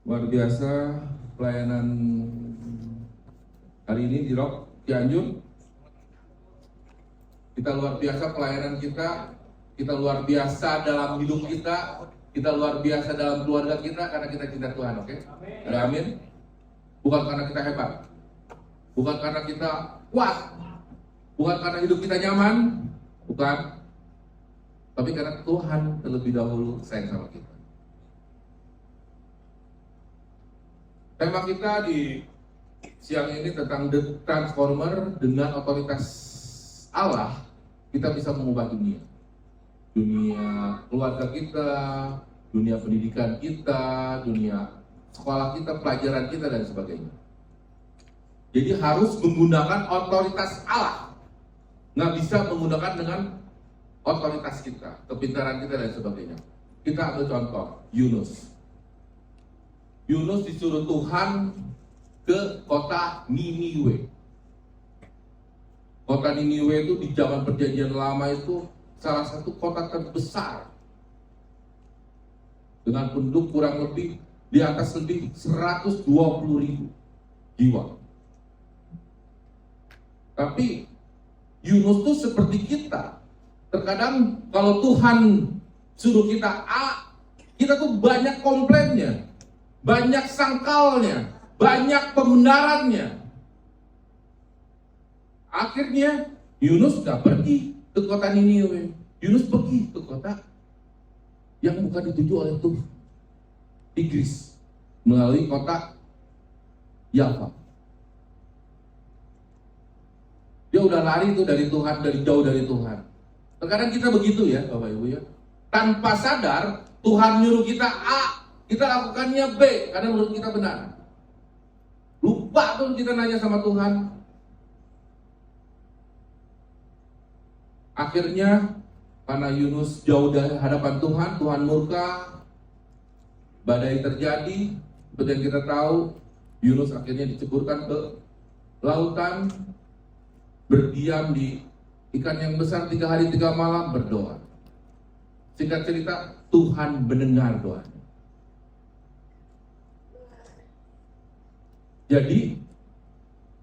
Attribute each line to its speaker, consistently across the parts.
Speaker 1: Luar biasa pelayanan hari ini di Rock Cianjur. Kita luar biasa pelayanan kita luar biasa dalam hidup kita luar biasa dalam keluarga kita karena kita cinta Tuhan, oke? Ada amin? Bukan karena kita hebat, bukan karena kita kuat, bukan karena hidup kita nyaman, bukan, tapi karena Tuhan terlebih dahulu sayang sama kita. Tema kita di siang ini tentang The Transformer. Dengan otoritas Allah, kita bisa mengubah dunia. Dunia keluarga kita, dunia pendidikan kita, dunia sekolah kita, pelajaran kita, dan sebagainya. Jadi harus menggunakan otoritas Allah. Nggak bisa menggunakan dengan otoritas kita, kepintaran kita, dan sebagainya. Kita ambil contoh, Yunus. Yunus disuruh Tuhan ke kota Niniwe. Kota Niniwe itu di zaman perjanjian lama itu salah satu kota terbesar dengan penduduk kurang lebih di atas lebih 120.000 jiwa. Tapi Yunus itu seperti kita. Terkadang kalau Tuhan suruh kita A, kita tuh banyak komplainnya, banyak sangkalnya, banyak pembenarannya. Akhirnya Yunus gak pergi ke kota Niniwe. Yunus pergi ke kota yang bukan dituju oleh Tuhan, Inggris, melalui kota Yava. Dia udah lari itu dari Tuhan, dari jauh dari Tuhan. Terkadang kita begitu ya Bapak Ibu ya. Tanpa sadar Tuhan nyuruh kita A, kita lakukannya B karena menurut kita benar. Lupa tuh kita nanya sama Tuhan. Akhirnya karena Yunus jauh dari hadapan Tuhan, Tuhan murka, badai terjadi. Seperti yang kita tahu, Yunus akhirnya diceburkan ke lautan, berdiam di ikan yang besar 3 hari 3 malam, berdoa. Singkat cerita, Tuhan mendengar doanya. Jadi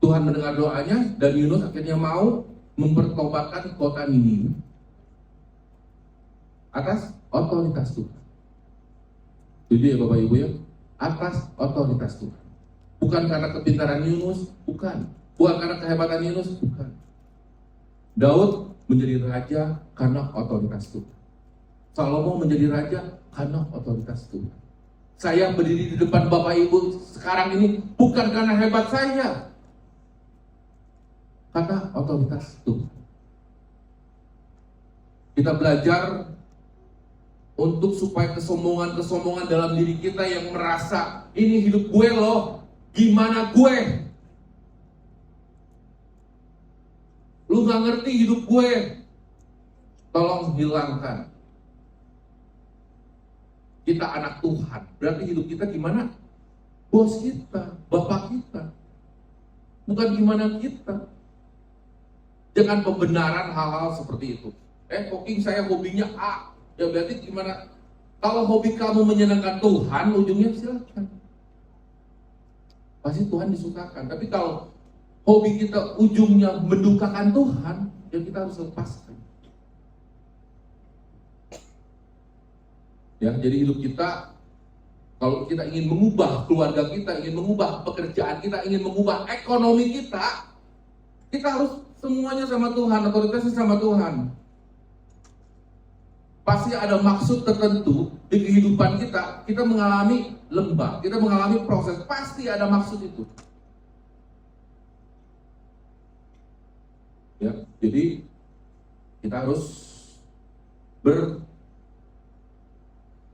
Speaker 1: Tuhan mendengar doanya dan Yunus akhirnya mau mempertobatkan kota Niniwe atas otoritas Tuhan. Jadi ya Bapak Ibu ya, atas otoritas Tuhan. Bukan karena kepintaran Yunus, bukan karena kehebatan Yunus, bukan. Daud menjadi raja karena otoritas Tuhan. Salomo menjadi raja karena otoritas Tuhan. Saya berdiri di depan Bapak Ibu sekarang ini bukan karena hebat saya, karena otoritas Tuhan. Kita belajar untuk supaya kesombongan dalam diri kita yang merasa ini hidup gue loh, gimana gue? Lu gak ngerti hidup gue. Tolong hilangkan. Kita anak Tuhan, berarti hidup kita gimana? Bos kita, bapak kita, bukan gimana kita. Jangan pembenaran hal-hal seperti itu. Cooking saya hobinya A, ya berarti gimana? Kalau hobi kamu menyenangkan Tuhan, ujungnya silakan. Pasti Tuhan disukakan. Tapi kalau hobi kita ujungnya mendukakan Tuhan, ya kita harus lepaskan. Ya, jadi hidup kita, kalau kita ingin mengubah keluarga kita, ingin mengubah pekerjaan kita, ingin mengubah ekonomi kita harus semuanya sama Tuhan, otoritasnya sama Tuhan. Pasti ada maksud tertentu di kehidupan kita mengalami lembah, kita mengalami proses, pasti ada maksud itu. Ya, jadi kita harus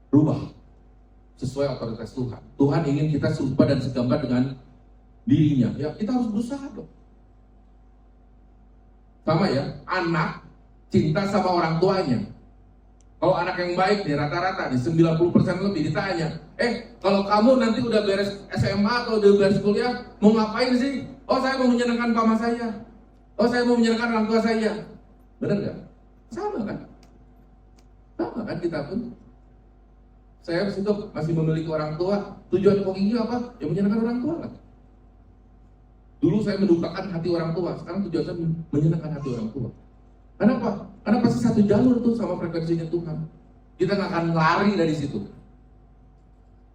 Speaker 1: berubah sesuai otoritas Tuhan. Tuhan ingin kita serupa dan segambar dengan dirinya. Ya, kita harus berusaha dong. Sama ya, anak cinta sama orang tuanya. Kalau anak yang baik nih rata-rata nih 90% lebih ditanya, kalau kamu nanti udah beres SMA atau udah beres kuliah, mau ngapain sih? Oh, saya mau menyenangkan mama saya. Oh, saya mau menyenangkan orang tua saya. Benar nggak? Sama kan? Sama kan kita pun? saya sudah masih memiliki orang tua. Tujuan Koking apa? Ya menyenangkan orang tua lah. Dulu saya mendukakan hati orang tua, sekarang tujuan saya menyenangkan hati orang tua. Kenapa? Karena pasti satu jalur tuh sama frekuensinya Tuhan. Kita nggak akan lari dari situ.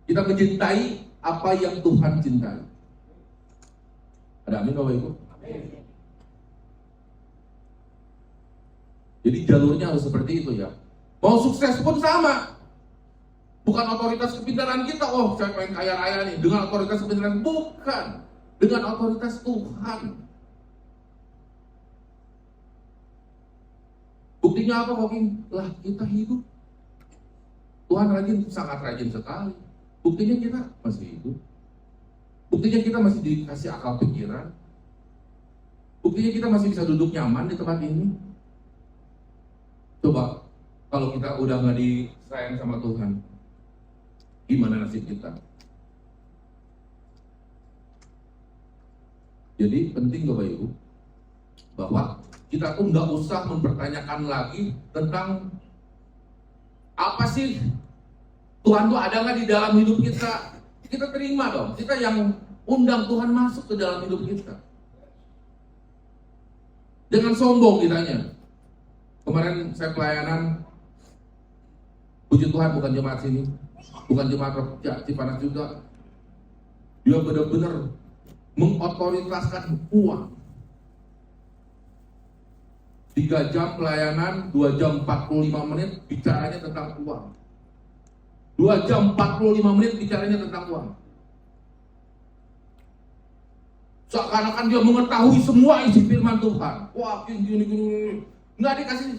Speaker 1: Kita mencintai apa yang Tuhan cintai. Ada amin Bapak Ibu? Amin. Jadi jalurnya harus seperti itu ya. Mau sukses pun sama. Bukan otoritas kepintaran kita, oh saya pengen kaya raya nih. Dengan otoritas kepintaran, bukan. Dengan otoritas Tuhan. Buktinya apa Koking? Lah kita hidup. Tuhan rajin, sangat rajin sekali. Buktinya kita masih hidup. Buktinya kita masih dikasih akal pikiran. Buktinya kita masih bisa duduk nyaman di tempat ini. Coba, kalau kita udah nggak disayang sama Tuhan, gimana nasib kita? Jadi penting Bapak Ibu, bahwa kita tuh nggak usah mempertanyakan lagi tentang apa sih Tuhan tuh ada nggak di dalam hidup kita. Kita terima dong, kita yang undang Tuhan masuk ke dalam hidup kita. Jangan sombong kitanya. Kemarin saya pelayanan, puji Tuhan bukan jemaat sini, bukan jemaat Cipanas juga. Dia benar-benar mengotoritaskan uang. 3 jam pelayanan, 2 jam 45 menit bicaranya tentang uang. 2 jam 45 menit bicaranya tentang uang. Seakan-akan dia mengetahui semua isi firman Tuhan. Wah, gini. Nggak dikasih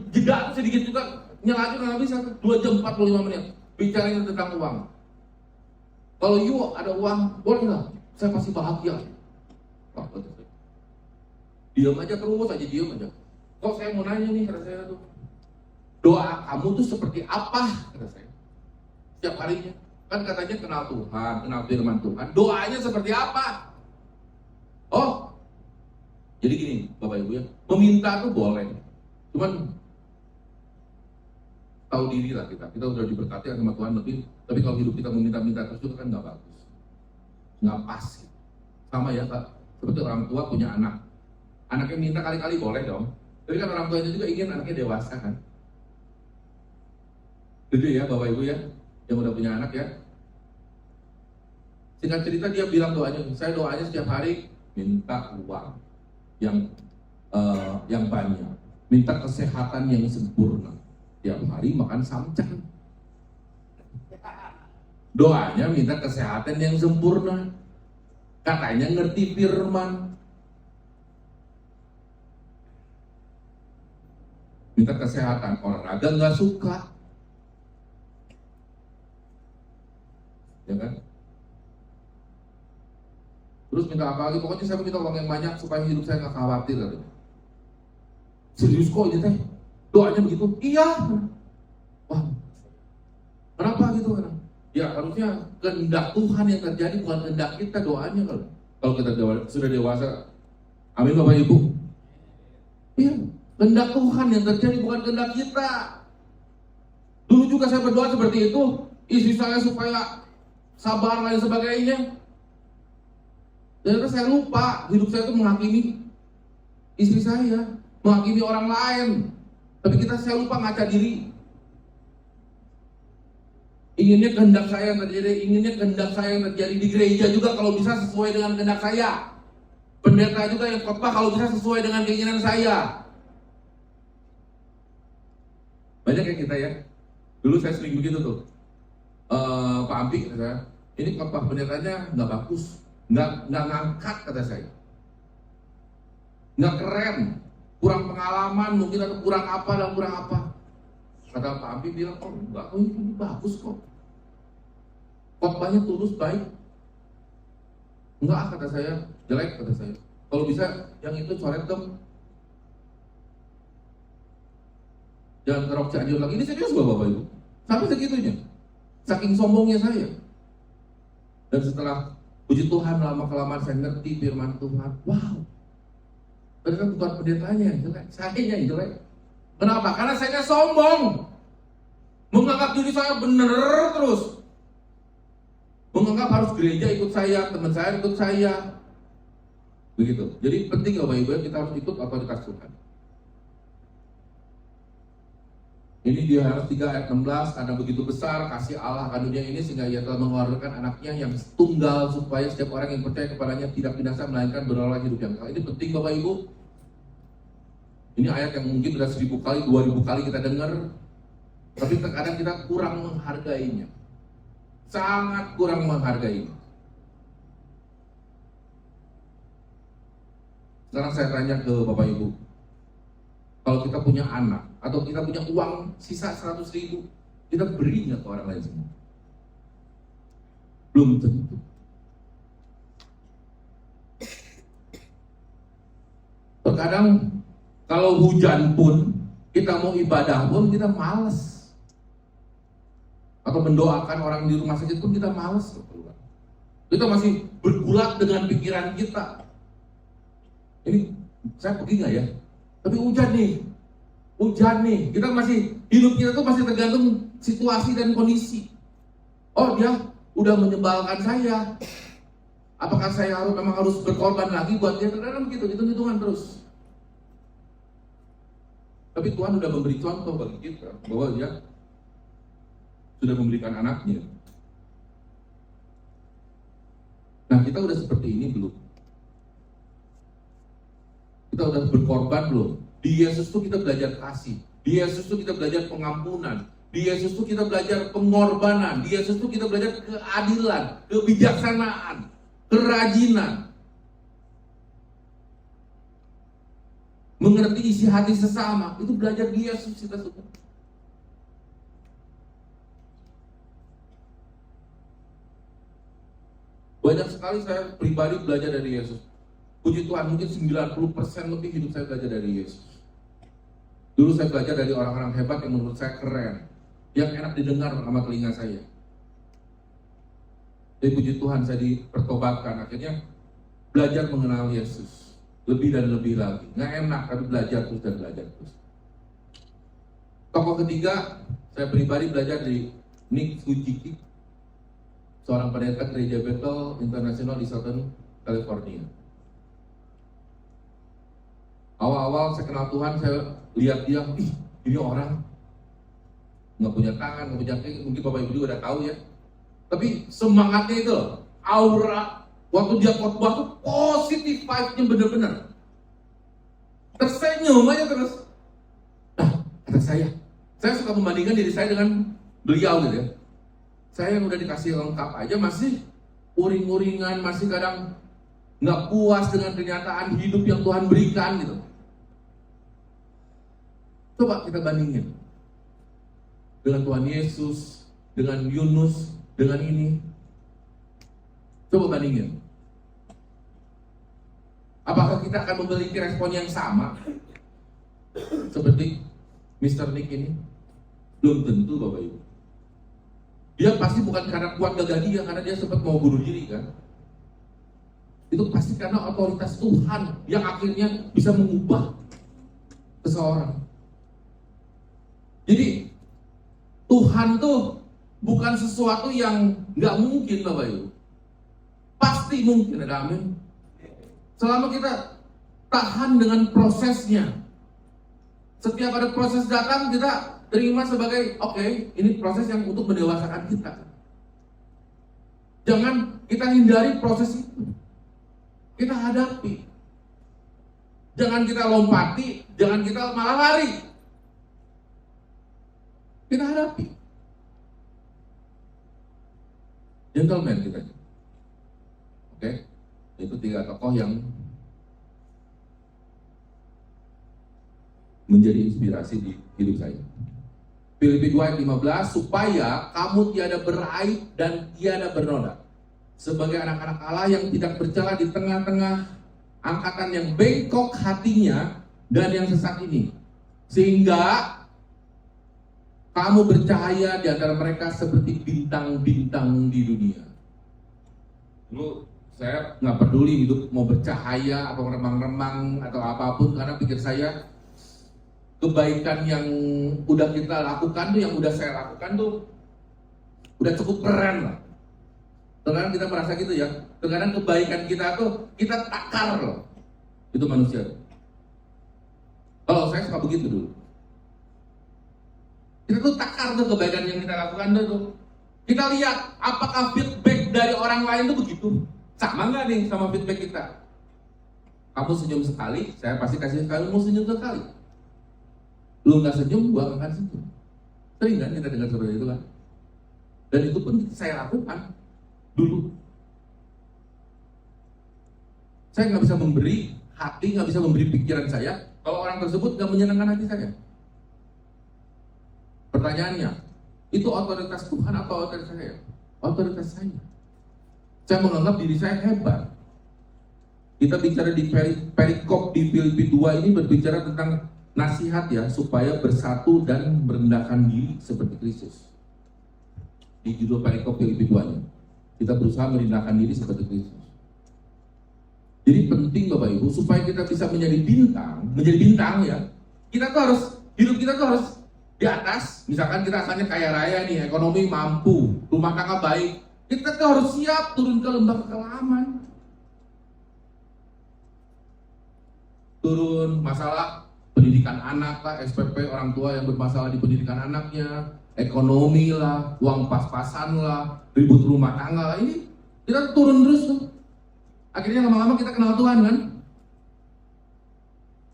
Speaker 1: jeda sedikit juga, nyala aja nggak bisa. 2 jam 45 menit bicaranya tentang uang. Kalau you ada uang, boleh lah, saya pasti bahagia. Wah, betul. Diam aja terus aja, diam aja. Kok saya mau nanya nih, kata saya tuh, doa kamu tuh seperti apa, kata saya. Setiap harinya, kan katanya kenal Tuhan, kenal firman Tuhan. Doanya seperti apa? Oh, jadi gini, Bapak Ibu ya, meminta tuh boleh, cuman tahu diri lah kita udah diberkati sama Tuhan lebih, tapi kalau hidup kita meminta-minta terus itu kan nggak bagus, nggak pas. Sama ya Pak, seperti orang tua punya anak, anaknya minta kali-kali boleh dong, tapi kan orang tuanya juga ingin anaknya dewasa kan. Gitu ya Bapak Ibu ya, yang udah punya anak ya. Singkat cerita dia bilang doanya, saya doanya setiap hari minta uang yang banyak, minta kesehatan yang sempurna, tiap hari makan samcan. Doanya minta kesehatan yang sempurna, katanya ngerti firman, minta kesehatan, olahraga nggak suka, ya kan? Terus minta apa lagi? Pokoknya saya minta uang yang banyak supaya hidup saya nggak khawatir. Serius kok ini teh? Doanya begitu? Iya. Wah, kenapa gitu kan? Ya harusnya kehendak Tuhan yang terjadi, bukan kehendak kita doanya kalau kita sudah dewasa. Amin Bapak Ibu. Iya, kehendak Tuhan yang terjadi, bukan kehendak kita. Dulu juga saya berdoa seperti itu, istri saya supaya sabar dan sebagainya. Ternyata saya lupa, hidup saya itu menghakimi istri saya, menghakimi orang lain. Tapi saya lupa ngaca diri. Inginnya kehendak saya yang terjadi, inginnya kehendak saya yang terjadi di gereja juga kalau bisa sesuai dengan kehendak saya. Pendeta juga yang khotbah kalau bisa sesuai dengan keinginan saya. Banyak kayak kita ya. Dulu saya sering begitu tuh. Pak Ampi kata saya, ini khotbah pendetanya nggak bagus. Nggak ngangkat kata saya, nggak keren, kurang pengalaman mungkin atau kurang apa dan kurang apa. Kata Pak Ampi bilang, oh enggak, oh ini bagus kok, khotbahnya tulus baik. Enggak kata saya, jelek kata saya. Kalau bisa yang itu coret dong, jangan kerok Cianjur lagi. Ini serius Bapak Ibu, sampai segitunya, saking sombongnya saya. Dan setelah puji Tuhan, lama-kelamaan saya ngerti firman Tuhan. Wow, ternyata bukan pendetanya yang jelek, saya yang jelek. Kenapa? Karena saya sombong, Menganggap diri saya benar terus. Menganggap harus gereja ikut saya, teman saya ikut saya. Begitu. Jadi penting Bapak Ibu kita harus ikut otoritas Tuhan. Ini dia harus 3 ayat 16, karena begitu besar kasih Allah akan dunia ini sehingga ia telah mengeluarkan anaknya yang tunggal supaya setiap orang yang percaya kepadanya tidak binasa melainkan beroleh hidup yang kekal. Ini penting Bapak Ibu. Ini ayat yang mungkin sudah 1000 kali, 2000 kali kita dengar, tapi terkadang kita kurang menghargainya. Sangat kurang menghargainya. Sekarang saya tanya ke Bapak Ibu, kalau kita punya anak atau kita punya uang sisa 100.000, kita beri nggak ke orang lain semua? Belum tentu. Terkadang kalau hujan pun, kita mau ibadah pun kita malas. Atau mendoakan orang di rumah sakit pun kita malas. Kita masih bergulat dengan pikiran kita. Ini saya pergi nggak ya? Tapi hujan nih, kita masih, hidup kita tuh masih tergantung situasi dan kondisi. Oh dia udah menyebalkan saya, apakah saya memang harus berkorban lagi buat dia? Terkadang begitu, hitung-hitungan terus. Tapi Tuhan sudah memberi contoh bagi kita, bahwa dia sudah memberikan anaknya. Nah kita udah seperti ini belum? Kita udah berkorban belum? Di Yesus tuh kita belajar kasih. Di Yesus tuh kita belajar pengampunan. Di Yesus tuh kita belajar pengorbanan. Di Yesus tuh kita belajar keadilan, kebijaksanaan, kerajinan. Mengerti isi hati sesama. Itu belajar di Yesus kita semua. Banyak sekali saya pribadi belajar dari Yesus. Puji Tuhan, mungkin 90% lebih hidup saya belajar dari Yesus. Dulu saya belajar dari orang-orang hebat yang menurut saya keren, yang enak didengar sama telinga saya. Jadi puji Tuhan saya dipertobatkan, akhirnya belajar mengenal Yesus lebih dan lebih lagi. Nggak enak, tapi belajar terus dan belajar terus. Tokoh ketiga, saya pribadi belajar dari Nick Fujiki, seorang pendeta gereja Bethel International di Southern California. Awal-awal saya kenal Tuhan, saya lihat dia, ini orang nggak punya tangan, nggak punya kaki, mungkin Bapak Ibu juga udah tahu ya. Tapi semangatnya itu, aura, waktu dia khotbah tuh positif vibe-nya bener-bener. Tersenyum aja terus. Nah, kata saya suka membandingkan diri saya dengan beliau gitu ya. Saya yang udah dikasih lengkap aja masih uring-uringan, masih kadang nggak puas dengan kenyataan hidup yang Tuhan berikan gitu. Coba kita bandingin dengan Tuhan Yesus, dengan Yunus, dengan ini. Coba bandingin. Apakah kita akan memiliki respon yang sama seperti Mr. Nick ini? Belum tentu Bapak Ibu. Dia pasti bukan karena kuat gagah dia, karena dia sempat mau bunuh diri kan. Itu pasti karena otoritas Tuhan yang akhirnya bisa mengubah seseorang. Jadi Tuhan tuh bukan sesuatu yang nggak mungkin Bapak Ibu. Pasti mungkin, ada amin. Selama kita tahan dengan prosesnya. Setiap ada proses datang kita terima sebagai oke, ini proses yang untuk mendewasakan kita. Jangan kita hindari proses itu. Kita hadapi. Jangan kita lompati, jangan kita malah lari. Kita hadapi. Gentleman kita. Oke? Itu 3 tokoh yang menjadi inspirasi di hidup saya. Filipi 2 ayat 15, supaya kamu tiada beraib dan tiada bernoda, sebagai anak-anak Allah yang tidak bercela di tengah-tengah angkatan yang bengkok hatinya dan yang sesat ini, sehingga kamu bercahaya di antara mereka seperti bintang-bintang di dunia. Dulu saya nggak peduli hidup mau bercahaya atau remang-remang atau apapun, karena pikir saya kebaikan yang udah kita lakukan tuh, yang udah saya lakukan tuh udah cukup keren lah. Terkadang kita merasa gitu ya, terkadang kebaikan kita tuh kita takar loh. Itu manusia. Kalau saya suka begitu dulu. Kita tuh takar tuh kebaikan yang kita lakukan tuh. Kita lihat apakah feedback dari orang lain tuh begitu. Sama nggak nih sama feedback kita? Kamu senyum sekali, saya pasti kasih kamu senyum sekali. Lu nggak senyum, gua nggak akan senyum. Sering kan kita dengar seperti itu kan? Dan itu pun saya lakukan dulu. Saya nggak bisa memberi hati, nggak bisa memberi pikiran saya kalau orang tersebut nggak menyenangkan hati saya. Pertanyaannya, itu otoritas Tuhan atau otoritas saya? Otoritas saya. Saya menganggap diri saya hebat. Kita bicara di perikop di Filipi 2 ini berbicara tentang nasihat ya, supaya bersatu dan merendahkan diri seperti Kristus. Di judul perikop Filipi 2-nya, kita berusaha merendahkan diri seperti Kristus. Jadi penting Bapak Ibu, supaya kita bisa menjadi bintang ya, kita tuh harus, hidup kita tuh harus di atas. Misalkan kita asalnya kaya raya nih, ekonomi mampu, rumah tangga baik, kita tuh harus siap turun ke lembah kekelaman. Turun masalah pendidikan anak lah, SPP orang tua yang bermasalah di pendidikan anaknya, ekonomi lah, uang pas-pasan lah, ribut rumah tangga lah, ini kita turun terus tuh. Akhirnya lama-lama kita kenal Tuhan kan?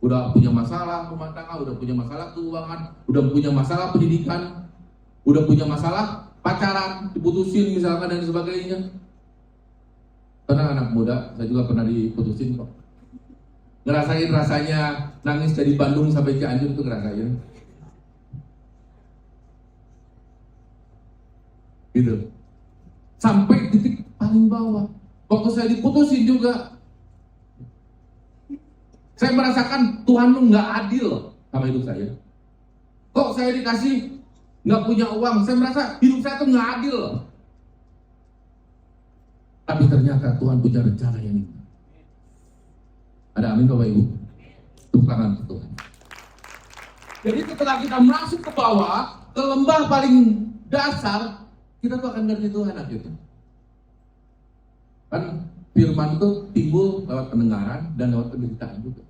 Speaker 1: Udah punya masalah rumah tangga, udah punya masalah keuangan, udah punya masalah pendidikan, udah punya masalah pacaran, diputusin misalkan dan sebagainya. Karena anak muda, saya juga pernah diputusin kok. Ngerasain rasanya nangis dari Bandung sampai Cianjur itu ngerasain. Gitu. Sampai titik paling bawah. Waktu saya diputusin juga, saya merasakan Tuhan tuh nggak adil sama hidup saya. Kok saya dikasih nggak punya uang? Saya merasa hidup saya tuh nggak adil. Tapi ternyata Tuhan punya rencana yang indah. Ada amin Bapak Ibu? Tepuk tangan untuk Tuhan. Jadi setelah kita masuk ke bawah, ke lembah paling dasar, kita tuh akan ngerti Tuhan akhirnya. Kan firman itu timbul lewat pendengaran dan lewat penderitaan juga.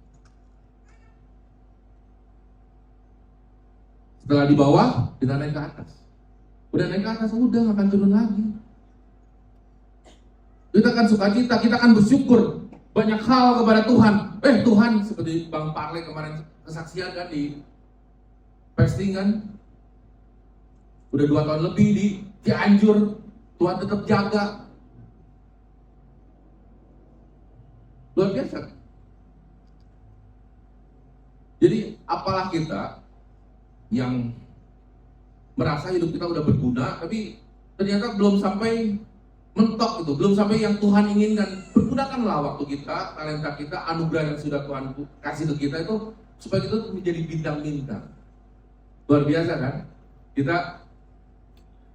Speaker 1: Setelah di bawah, kita naik ke atas. Udah naik ke atas, udah nggak akan turun lagi. Kita akan sukacita, kita akan bersyukur banyak hal kepada Tuhan. Tuhan, seperti Bang Parle kemarin kesaksian kan di posting kan, udah 2 tahun lebih di Cianjur, Tuhan tetap jaga. Luar biasa. Jadi apalah kita yang merasa hidup kita udah berguna, tapi ternyata belum sampai mentok itu, belum sampai yang Tuhan inginkan. Pergunakanlah waktu kita, talenta kita, anugerah yang sudah Tuhan kasih ke kita itu, supaya kita menjadi bintang-bintang. Luar biasa kan? Kita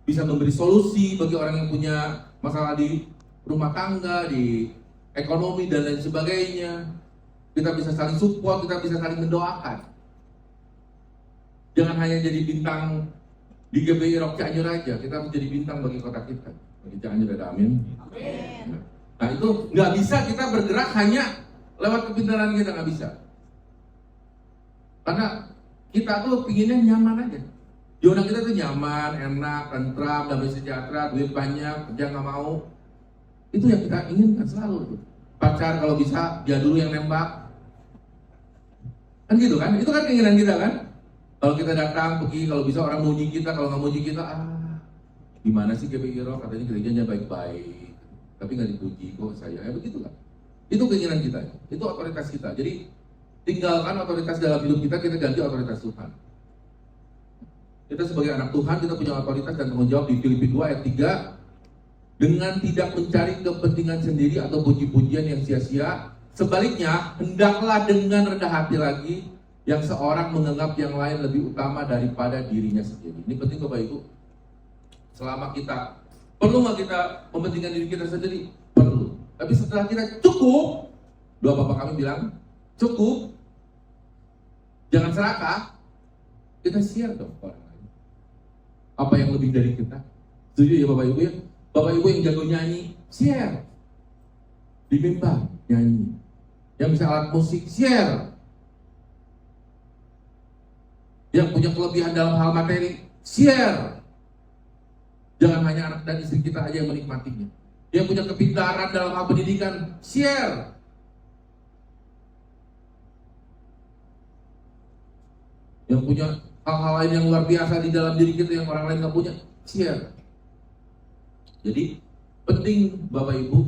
Speaker 1: bisa memberi solusi bagi orang yang punya masalah di rumah tangga, di ekonomi dan lain sebagainya. Kita bisa saling support, kita bisa saling mendoakan. Jangan hanya jadi bintang di GBI Rock Cianjur aja, kita menjadi bintang bagi kota kita. Bagi Cianjur, ada amin. Amin. Nah itu nggak bisa kita bergerak hanya lewat kepintaran kita, nggak bisa. Karena kita tuh pinginnya nyaman aja. Zona kita tuh nyaman, enak, tentram, damai sejahtera, duit banyak, kerja nggak mau. Itu yang kita inginkan selalu. Pacar kalau bisa dia dulu yang nembak, kan gitu kan? Itu kan keinginan kita kan? Kalau kita datang pergi, kalau bisa orang muji kita, kalau nggak muji kita, gimana sih GBI Rock, katanya gerejanya baik-baik, tapi nggak dipuji kok saya, begitu kan? Itu keinginan kita, itu otoritas kita. Jadi tinggalkan otoritas dalam hidup kita, kita ganti otoritas Tuhan. Kita sebagai anak Tuhan, kita punya otoritas dan tanggung jawab di Filipi 2 ayat 3. Dengan tidak mencari kepentingan sendiri atau puji-pujian yang sia-sia. Sebaliknya, hendaklah dengan rendah hati lagi, yang seorang menganggap yang lain lebih utama daripada dirinya sendiri. Ini penting Bapak Ibu. Selama kita, perlu nggak kita mementingkan diri kita sendiri? Perlu. Tapi setelah kita cukup, doa Bapak kami bilang, cukup, jangan serakah, kita share dong ke orang lain. Apa yang lebih dari kita? Setuju ya Bapak Ibu ya? Bapak Ibu yang jago nyanyi, share. Di mimbar, nyanyi. Yang bisa alat musik, share. Yang punya kelebihan dalam hal materi, share. Jangan hanya anak dan istri kita aja yang menikmatinya. Yang punya kepintaran dalam hal pendidikan, share. Yang punya hal-hal lain yang luar biasa di dalam diri kita yang orang lain nggak punya, share. Jadi penting Bapak Ibu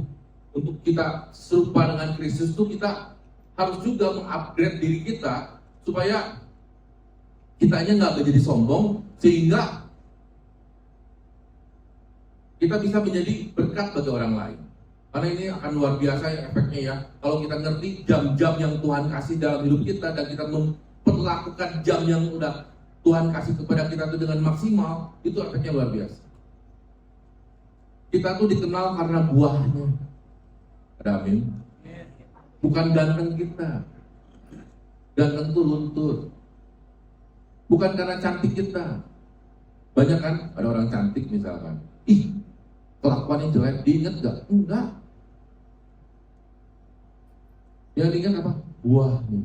Speaker 1: untuk kita serupa dengan Kristus itu kita harus juga mengupgrade diri kita supaya kitanya nggak menjadi sombong sehingga kita bisa menjadi berkat bagi orang lain. Karena ini akan luar biasa ya efeknya ya. Kalau kita ngerti jam-jam yang Tuhan kasih dalam hidup kita dan kita memperlakukan jam yang udah Tuhan kasih kepada kita itu dengan maksimal, itu efeknya luar biasa. Kita tuh dikenal karena buahnya. Ada amin? Bukan ganteng kita. Ganteng tuh luntur. Bukan karena cantik kita. Banyak kan ada orang cantik misalkan. Ih, kelakuannya jelek, diingat gak? Enggak. Yang diingat apa? Buahnya.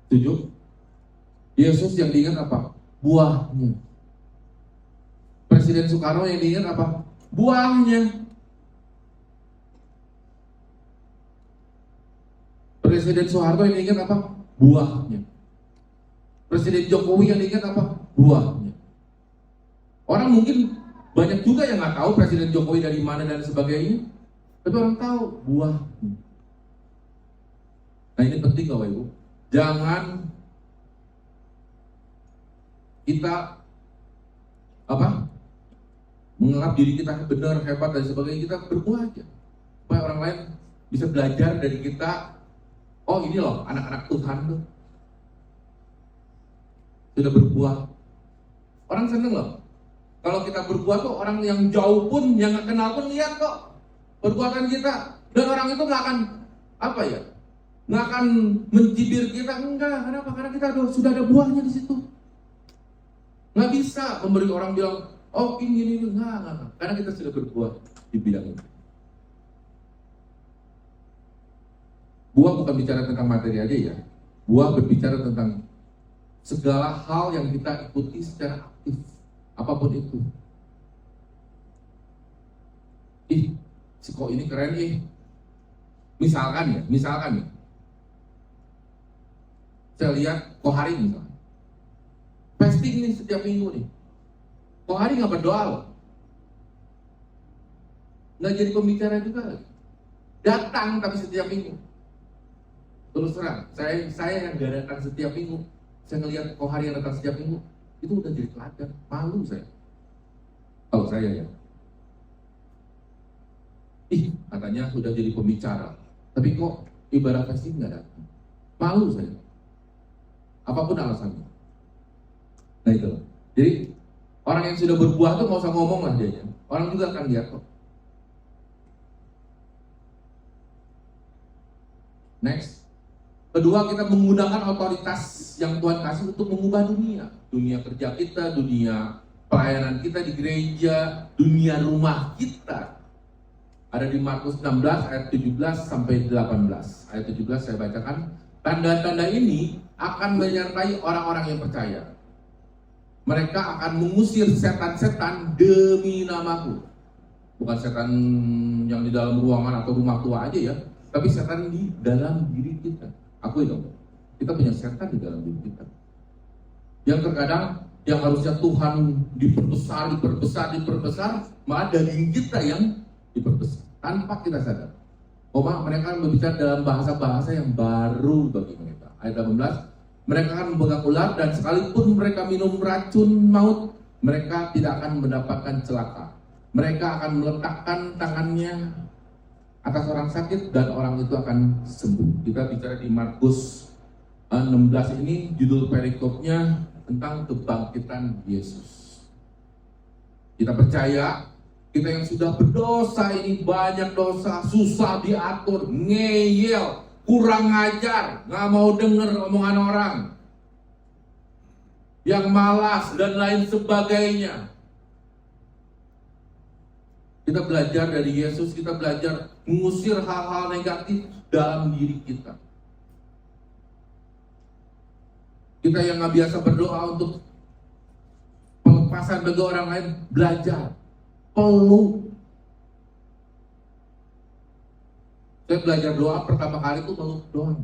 Speaker 1: Setuju? Yesus yang diingat apa? Buahnya. Presiden Soekarno yang diingat apa? Buahnya. Presiden Soeharto yang diingat apa? Buahnya. Presiden Jokowi yang diingat apa? Buahnya. Orang mungkin banyak juga yang nggak tahu Presiden Jokowi dari mana dan sebagainya, tapi orang tahu buahnya. Nah ini penting Bapak Ibu. Jangan kita menganggap diri kita benar, hebat dan sebagainya. Kita berbuah aja supaya orang lain bisa belajar dari kita. Oh ini loh anak-anak Tuhan tuh sudah berbuah. Orang seneng loh kalau kita berbuah tuh, orang yang jauh pun, yang gak kenal pun lihat kok perbuatan kita. Dan orang itu gak akan nggak akan mencibir kita. Enggak, kenapa? Karena kita sudah ada buahnya di situ. Nggak bisa memberi orang bilang, oh ini, enggak. Karena kita sudah berbuah di bidang itu. Buah bukan bicara tentang materi aja ya. Buah berbicara tentang segala hal yang kita ikuti secara aktif, apapun itu. Ih, si kok ini keren ih. Misalkan ya. Saya lihat Kohari misalnya. Fasting nih setiap minggu nih. Kohari nggak berdoa loh. Nggak jadi pembicara juga lagi. Datang tapi setiap minggu. Terus terang, saya yang gak datang setiap minggu, saya ngelihat Kohari yang datang setiap minggu, itu udah jadi teladan. Malu saya. Kalau saya ya. Ih, katanya sudah jadi pembicara, tapi kok ibadah fasting nggak datang. Malu saya. Apapun alasannya. Nah itu. Jadi orang yang sudah berbuah tuh nggak usah ngomong lah dia. Orang juga akan lihat kok. Next. Kedua, kita menggunakan otoritas yang Tuhan kasih untuk mengubah dunia. Dunia kerja kita, dunia pelayanan kita di gereja, dunia rumah kita. Ada di Markus 16 ayat 17 sampai 18. Ayat 17 saya bacakan. Tanda-tanda ini akan menyertai orang-orang yang percaya. Mereka akan mengusir setan-setan demi namaku. Bukan setan yang di dalam ruangan atau rumah tua aja ya, tapi setan di dalam diri kita. Akui dong, kita punya setan di dalam diri kita. Yang terkadang yang harusnya Tuhan diperbesar, malah daging kita yang diperbesar tanpa kita sadar. Mereka berbicara dalam bahasa-bahasa yang baru bagi mereka. Ayat 18, mereka akan memegang ular dan sekalipun mereka minum racun maut, mereka tidak akan mendapatkan celaka. Mereka akan meletakkan tangannya atas orang sakit dan orang itu akan sembuh. Kita bicara di Markus 16 ini, judul perikopnya tentang kebangkitan Yesus. Kita percaya, kita yang sudah berdosa ini, banyak dosa, susah diatur, ngeyel, kurang ngajar, gak mau denger omongan orang. yang malas, dan lain sebagainya. Kita belajar dari Yesus, kita belajar mengusir hal-hal negatif dalam diri kita. Kita yang nggak biasa berdoa untuk pelepasan bagi orang lain, belajar, peluk. Saya belajar doa pertama kali itu meluk doang.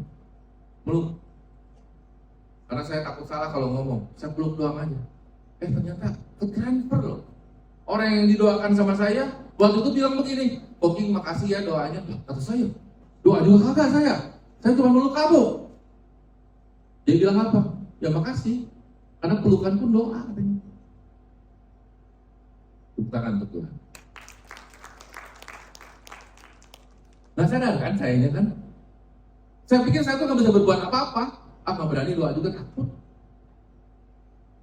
Speaker 1: Meluk. Karena saya takut salah kalau ngomong, saya peluk doang aja. Ternyata ke-transfer loh. Orang yang didoakan sama saya, waktu itu bilang begini, Koking makasih ya doanya. Kata saya, doa juga kagak saya cuma meluk kamu. Dia bilang apa? Ya makasih, karena pelukan pun doa katanya. Tepuk tangan untuk Tuhan. Nggak sadar kan sayanya kan? Saya pikir saya tuh nggak bisa berbuat apa-apa. Nggak berani doa juga,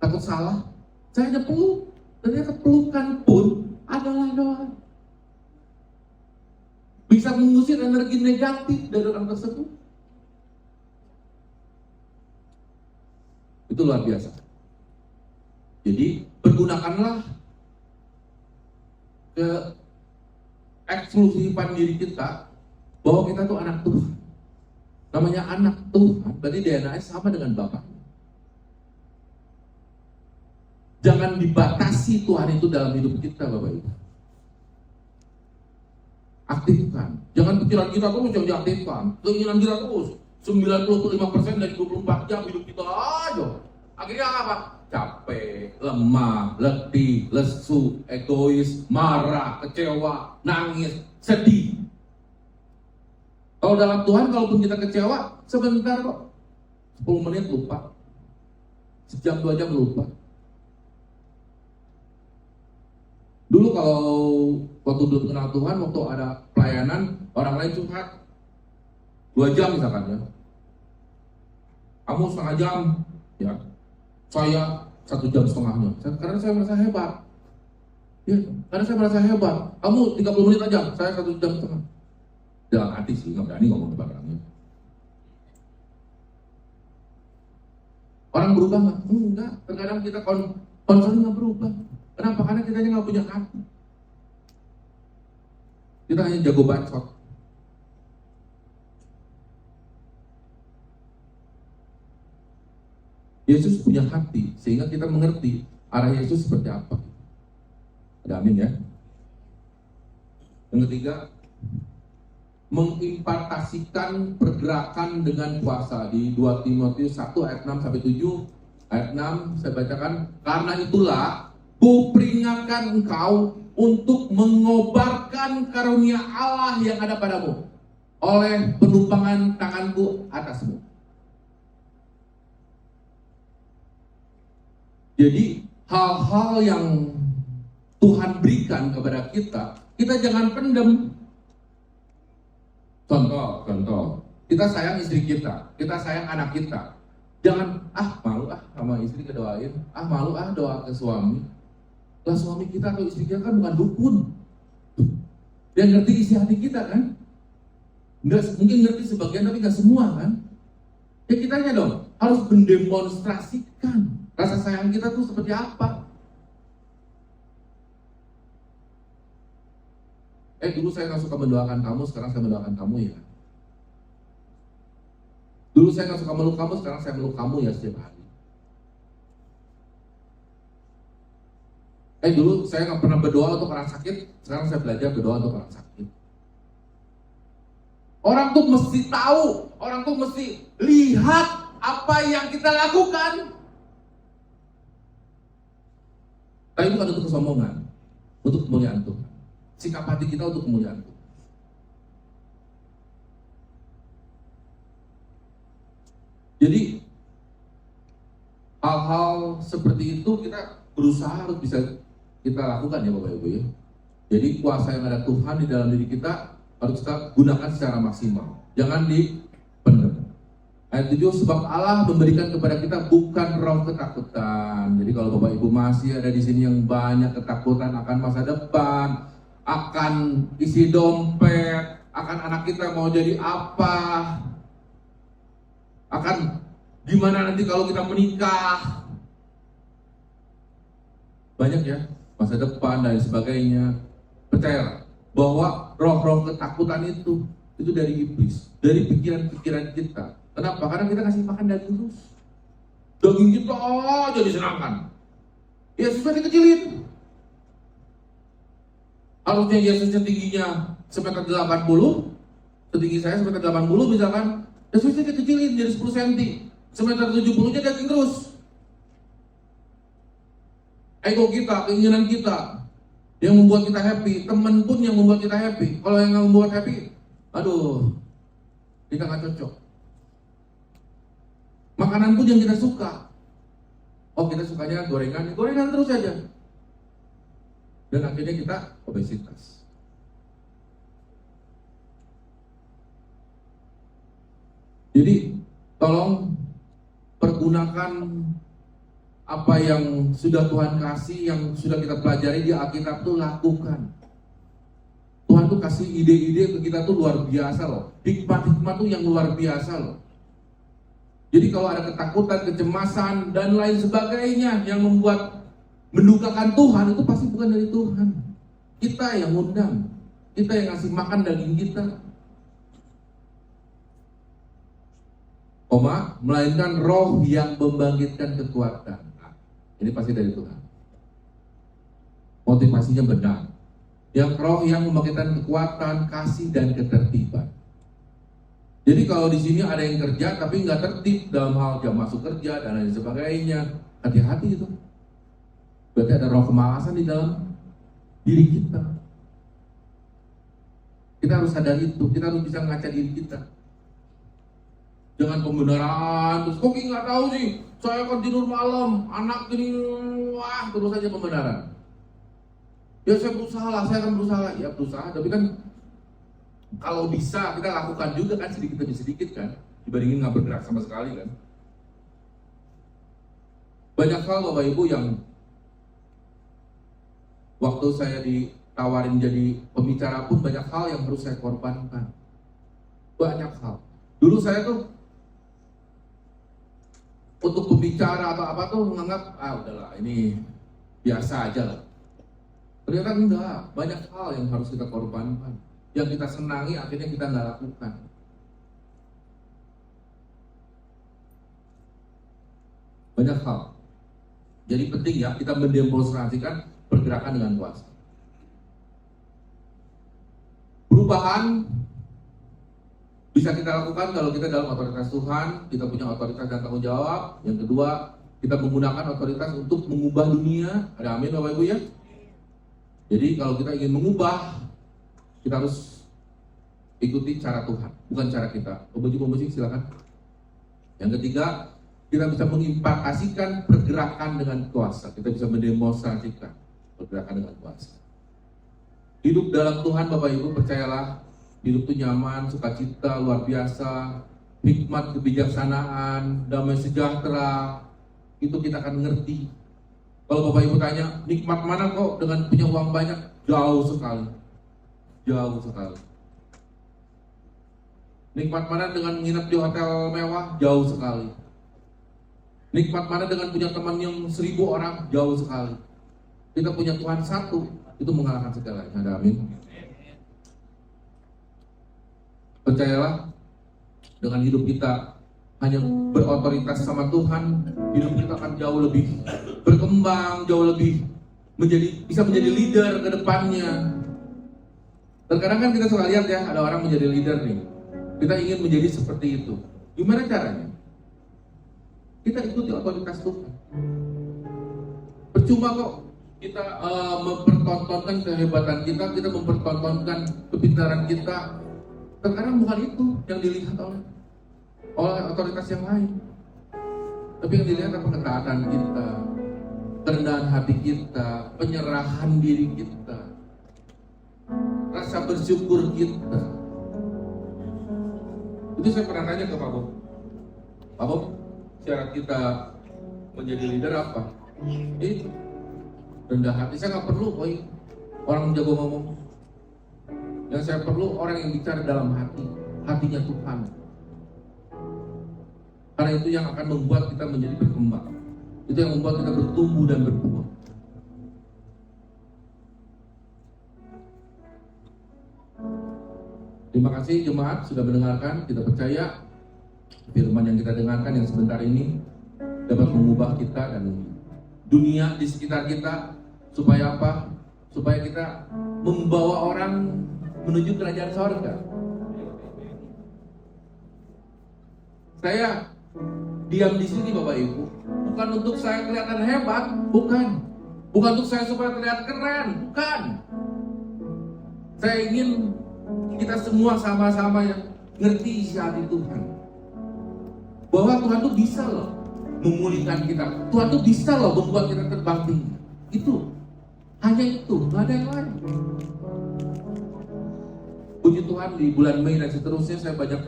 Speaker 1: takut salah. Saya hanya peluk. Ternyata pelukan pun adalah doa. Bisa mengusir energi negatif dari orang tersebut. Itu luar biasa. Jadi pergunakanlah keeksklusifan diri kita bahwa kita tuh anak Tuhan. Namanya anak Tuhan, berarti DNA-nya sama dengan Bapa. Jangan dibatasi Tuhan itu dalam hidup kita, Bapak Ibu. Aktifkan. Jangan pikiran kita tuh jangan diaktifkan. Keinginan kita terus 95% dari 24 jam hidup kita aja. Akhirnya apa? Capek, lemah, letih, lesu, egois, marah, kecewa, nangis, sedih. Kalau dalam Tuhan, kalaupun kita kecewa, sebentar kok. 10 menit lupa. Sejam 2 jam lupa. Dulu kalau waktu belum kenal Tuhan, waktu ada pelayanan, orang lain curhat 2 jam misalkan ya. Kamu setengah jam, ya. Saya 1 jam setengahnya. Karena saya merasa hebat. Ya, karena saya merasa hebat. Kamu 30 menit aja, saya 1 jam setengah. Dalam hati sih, nggak berani ngomong depan orangnya. Orang berubah nggak? Enggak. Terkadang kita concern nggak berubah. Kenapa? Karena kita nggak punya hati. Kita hanya jago bacot. Yesus punya hati, sehingga kita mengerti arah Yesus seperti apa. Ada amin ya. Yang ketiga, mengimpartasikan pergerakan dengan puasa. Di 2 Timotius 1 ayat 6 sampai 7. Ayat 6 saya bacakan, karena itulah kuperingatkan engkau untuk mengobarkan karunia Allah yang ada padamu oleh penumpangan tanganku atasmu. Jadi hal-hal yang Tuhan berikan kepada kita jangan pendem. Contoh, kita sayang istri kita sayang anak kita. Jangan, malu sama istri kedoain, malu doa ke suami. Lah suami kita atau istri kita kan bukan dukun. Dia ngerti isi hati kita kan? Nggak, mungkin ngerti sebagian tapi nggak semua kan? Ya kitanya dong, harus mendemonstrasikan rasa sayang kita tuh seperti apa. Dulu saya nggak suka mendoakan kamu, sekarang saya mendoakan kamu ya. Dulu saya nggak suka meluk kamu, sekarang saya meluk kamu ya setiap hari. Dulu saya nggak pernah berdoa untuk orang sakit, sekarang saya belajar berdoa untuk orang sakit. Orang tuh mesti tahu, orang tuh mesti lihat apa yang kita lakukan. Tapi bukan untuk kesombongan, untuk kemuliaan Tuhan. Sikap hati kita untuk kemuliaan Tuhan. Jadi hal-hal seperti itu kita berusaha harus bisa kita lakukan ya Bapak Ibu ya. Jadi kuasa yang ada Tuhan di dalam diri kita harus kita gunakan secara maksimal. Jangan dipendam. Ayat 7, sebab Allah memberikan kepada kita bukan roh ketakutan. Jadi kalau Bapak Ibu masih ada di sini yang banyak ketakutan akan masa depan, akan isi dompet, akan anak kita mau jadi apa, akan gimana nanti kalau kita menikah, banyak ya, masa depan dan sebagainya. Percayalah bahwa roh-roh ketakutan itu dari iblis, dari pikiran-pikiran kita. Kenapa? Karena kita kasih makan daging terus. Daging kita aja disenangkan. Yesusnya dikecilin. Harusnya Yesusnya tingginya semeter 80, setinggi saya semeter 80 misalkan, Yesusnya dikecilin jadi 10 cm, semeter 70-nya daging terus. Ego kita, keinginan kita yang membuat kita happy, teman pun yang membuat kita happy. Kalau yang nggak membuat happy, aduh, kita nggak cocok. Makanan pun yang kita suka, oh kita sukanya gorengan terus saja. Dan akhirnya kita obesitas. Jadi tolong pergunakan apa yang sudah Tuhan kasih, yang sudah kita pelajari di Alkitab tuh lakukan. Tuhan tuh kasih ide-ide ke kita tuh luar biasa loh. Hikmat-hikmat tuh yang luar biasa loh. Jadi kalau ada ketakutan, kecemasan, dan lain sebagainya yang membuat mendukakan Tuhan, itu pasti bukan dari Tuhan. Kita yang undang, kita yang ngasih makan daging kita. Melainkan roh yang membangkitkan kekuatan. Nah, ini pasti dari Tuhan. Motivasinya benar. Yang roh yang membangkitkan kekuatan, kasih, dan ketertiban. Jadi kalau di sini ada yang kerja tapi nggak tertib dalam hal jam masuk kerja dan lain sebagainya, hati-hati itu. Berarti ada roh kemalasan di dalam diri kita. Kita harus sadar itu, kita harus bisa ngaca diri kita. Jangan pembenaran, terus kok nggak tahu sih, saya kan tidur malam, anak gini, wah terus saja pembenaran. Ya saya berusaha, ya berusaha, tapi kan kalau bisa kita lakukan juga kan sedikit demi sedikit kan, dibandingin nggak bergerak sama sekali kan. Banyak hal Bapak Ibu yang waktu saya ditawarin jadi pembicara pun banyak hal yang harus saya korbankan. Banyak hal. Dulu saya tuh untuk pembicara atau apa tuh menganggap udahlah ini biasa aja lah. Ternyata enggak, banyak hal yang harus kita korbankan. Yang kita senangi akhirnya kita nggak lakukan. Banyak hal. Jadi penting ya kita mendemonstrasikan pergerakan dengan kuasa. Perubahan bisa kita lakukan kalau kita dalam otoritas Tuhan, kita punya otoritas dan tanggung jawab. Yang kedua, kita menggunakan otoritas untuk mengubah dunia. Ada amin Bapak Ibu ya? Jadi kalau kita ingin mengubah, kita harus ikuti cara Tuhan, bukan cara kita. Pemusik silakan. Yang ketiga, kita bisa mengimpakasikan pergerakan dengan kuasa. Kita bisa mendemonstrasikan pergerakan dengan kuasa. Hidup dalam Tuhan Bapak Ibu, percayalah, hidup itu nyaman, sukacita, luar biasa, hikmat, kebijaksanaan, damai sejahtera, itu kita akan ngerti. Kalau Bapak Ibu tanya, nikmat mana kok dengan punya uang banyak? Jauh sekali. Jauh sekali. Nikmat mana dengan menginap di hotel mewah? Jauh sekali. Nikmat mana dengan punya teman yang 1000 orang? Jauh sekali. Kita punya Tuhan satu, itu mengalahkan segalanya. Ada amin. Percayalah, dengan hidup kita hanya berotoritas sama Tuhan, hidup kita akan jauh lebih berkembang, jauh lebih bisa menjadi leader ke depannya. Terkadang kan kita suka lihat ya, ada orang menjadi leader nih. Kita ingin menjadi seperti itu. Gimana caranya? Kita ikuti otoritas Tuhan. Percuma kok kita mempertontonkan kehebatan kita mempertontonkan kepintaran kita. Terkadang bukan itu yang dilihat oleh otoritas yang lain. Tapi yang dilihat apa? Ketaatan kita, kerendahan hati kita, penyerahan diri kita, rasa bersyukur kita. Itu saya pernah tanya ke Pak Bob. Pak Bob, syarat kita menjadi leader apa? Itu rendah hati. Saya nggak perlu orang jago ngomong. Yang saya perlu orang yang bicara dalam hatinya Tuhan. Karena itu yang akan membuat kita menjadi berkembang. Itu yang membuat kita bertumbuh dan berbuah. Terima kasih jemaat sudah mendengarkan. Kita percaya firman yang kita dengarkan yang sebentar ini dapat mengubah kita dan dunia di sekitar kita. Supaya apa? Supaya kita membawa orang menuju kerajaan sorga. Saya diam di sini Bapak Ibu, bukan untuk saya kelihatan hebat, bukan untuk saya supaya terlihat keren, bukan. Saya ingin kita semua sama-sama yang ngerti isi hati Tuhan, bahwa Tuhan tuh bisa loh memulihkan kita, Tuhan tuh bisa loh membuat kita terbang tinggi. Itu, hanya itu, nggak ada yang lain. Puji Tuhan, di bulan Mei dan seterusnya saya banyak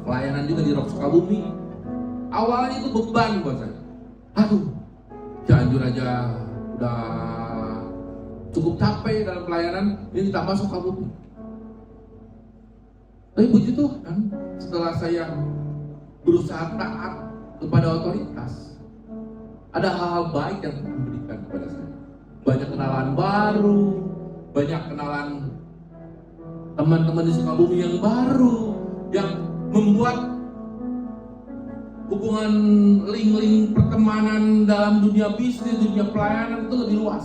Speaker 1: pelayanan juga di Rock Sukabumi. Awalnya itu beban buat saya. Aduh, Cianjur aja udah cukup capek dalam pelayanan, ini ditambah Sukabumi. Tapi puji Tuhan, setelah saya berusaha taat kepada otoritas, ada hal-hal baik yang Tuhan berikan kepada saya. Banyak kenalan baru, banyak kenalan teman-teman di Sukabumi yang baru, yang membuat hubungan link-link pertemanan dalam dunia bisnis, dunia pelayanan itu lebih luas.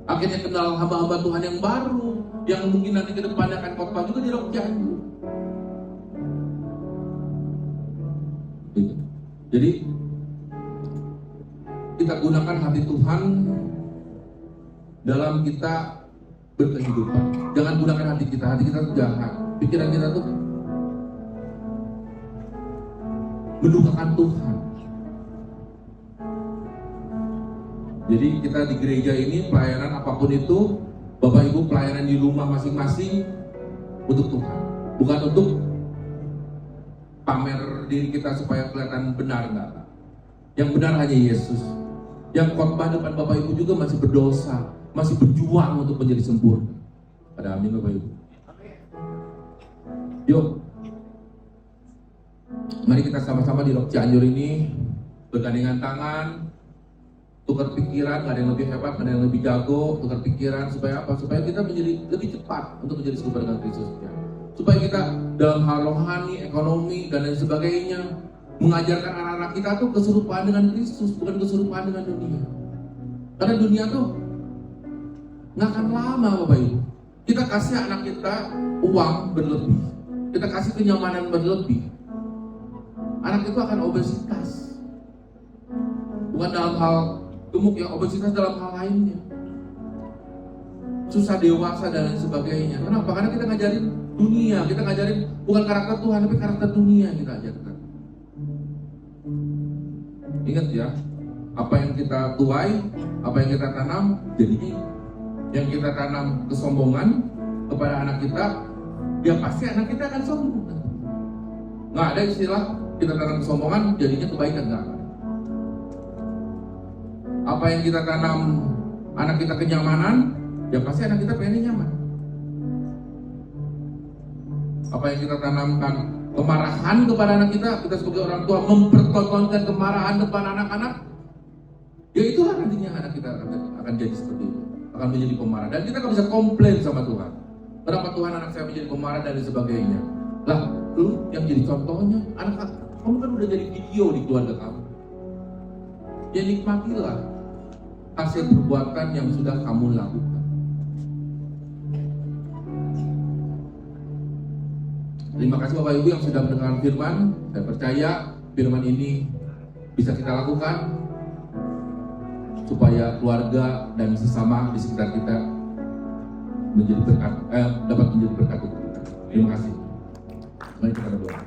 Speaker 1: Akhirnya kenal hamba-hamba Tuhan yang baru, yang mungkin nanti ke depannya akan khotbah juga di Rock Cianjur. Jadi kita gunakan hati Tuhan dalam kita berkehidupan. Jangan gunakan hati kita tuh jahat. Pikiran kita tuh mendukakan Tuhan. Jadi kita di gereja ini pelayanan apapun itu, Bapak Ibu pelayanan di rumah masing-masing untuk Tuhan, bukan untuk pamer diri kita supaya kelihatan benar, enggak. Yang benar hanya Yesus. Yang khotbah depan Bapak Ibu juga masih berdosa, masih berjuang untuk menjadi sempurna. Ada amin Bapak Ibu. Yuk, mari kita sama-sama di Rock Cianjur ini bergandengan tangan, tukar pikiran. Gak ada yang lebih hebat, gak ada yang lebih jago. Tukar pikiran supaya apa? Supaya kita menjadi lebih cepat untuk menjadi serupa dengan Kristusnya. Supaya kita dalam hal rohani, ekonomi, dan lain sebagainya mengajarkan anak-anak kita tuh keserupaan dengan Kristus, bukan keserupaan dengan dunia. Karena dunia tuh nggak akan lama Bapak Ibu. Kita kasih anak kita uang berlebih, kita kasih kenyamanan berlebih, anak itu akan obesitas. Bukan dalam hal gemuk ya, obesitas dalam hal lainnya. Susah dewasa dan lain sebagainya. Kenapa? Karena kita ngajarin dunia, kita ngajarin bukan karakter Tuhan, tapi karakter dunia kita ajarkan. Ingat ya, apa yang kita tuai, apa yang kita tanam, jadinya yang kita tanam kesombongan kepada anak kita, ya pasti anak kita akan sombong. Nggak ada istilah kita tanam kesombongan, jadinya kebaikan, nggak ada. Apa yang kita tanam anak kita kenyamanan, ya pasti anak kita pengen nyaman. Apa yang kita tanamkan kemarahan kepada anak kita sebagai orang tua mempertontonkan kemarahan depan anak-anak, ya itulah nantinya anak kita akan jadi seperti itu, akan menjadi pemarah. Dan kita nggak bisa komplain sama Tuhan. Kenapa Tuhan anak saya menjadi pemarah dan sebagainya? Lah, lu yang jadi contohnya, anak kamu kan udah jadi video di keluarga kamu. Ya nikmatilah hasil perbuatan yang sudah kamu lakukan. Terima kasih Bapak Ibu yang sudah mendengar firman. Saya percaya firman ini bisa kita lakukan supaya keluarga dan sesama di sekitar kita menjadi berkat, dapat menjadi berkat untuk kita. Terima kasih. Mari kita berdoa.